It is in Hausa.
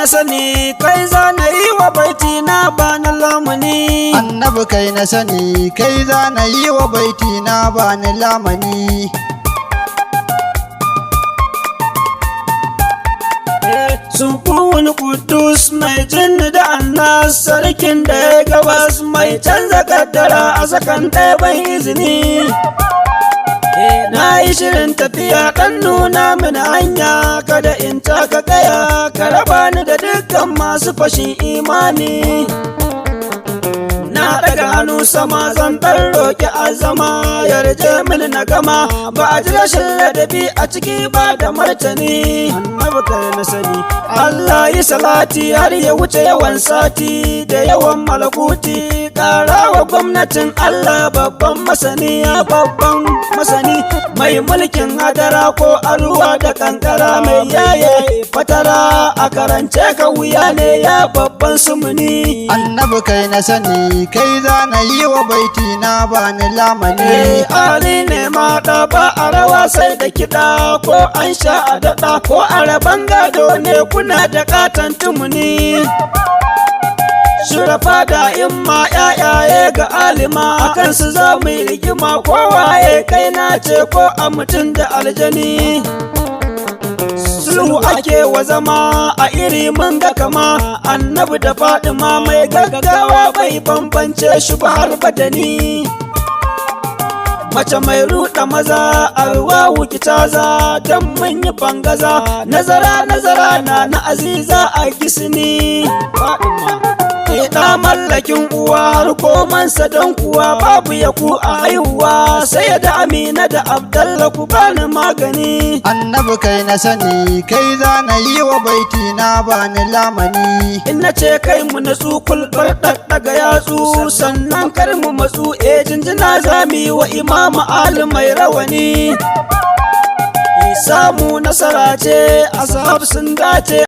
na sani kai za na yi wa baiti na ba na lamuni. Annabi kai na sani kai za na yi wa baiti na ba ni lamani. Subuhun Kudus mai jinni da annas, sarkin da ya gabas mai canza kaddara a sakan ɗaya ban izini. Na yi shirin tafiya ɗan nuna mini hanya, kada in taka kaya ka raba ni da dukkan masu fashin imani. Na daga hannu sama zan ɗan roƙi azama, yarje mini na gama ba a ji rashin ladabi a ciki ba da martani. Annabi kai na sani Allah yi salati har ya wuce yawan sati da yawan malakuti. Ƙarawa gwamnatin Allah babban masani, ya babban masani mai mulkin hadara ko aruwa da kankara, mai yaye fatara a karance ka wuya ne ya babban sumuni. Annabi kai na sani kai za na yi wa baiti na ba ni lamani. Ali ne maɗa ba a rawa sai da kiɗa, ko an sha a daɗa ko a raban gado ne kuna da ƙaton tumuni. Shurafa da imma ƴaƴaye ga alima, akan su za mu yi rigima kowaye kai na ce ko a mutum da aljani. Sulhu ake wa zama a iri mun ga kama, annabi da Fatima mai gaggawa bai bambance shi ba har badani. Mace mai ruɗa maza a ruwa wuki taza don mun yi bangaza, nazara na aziza a gisni. Ɗa mallakin uwa har komansa don kuwa babu ya ku a haihuwa, sai da Amina da Abdallah ku bani magani. Annabi kai na sani kai za na yi wa baiti na ba ni lamani. In na ce kai mu natsu kulɓar ɗaɗɗaga yatsu, sannan kar mu matsu jinjina za mu yi wa Imamu Ali mai rawani. Samu nasara ce, ashab sun dace.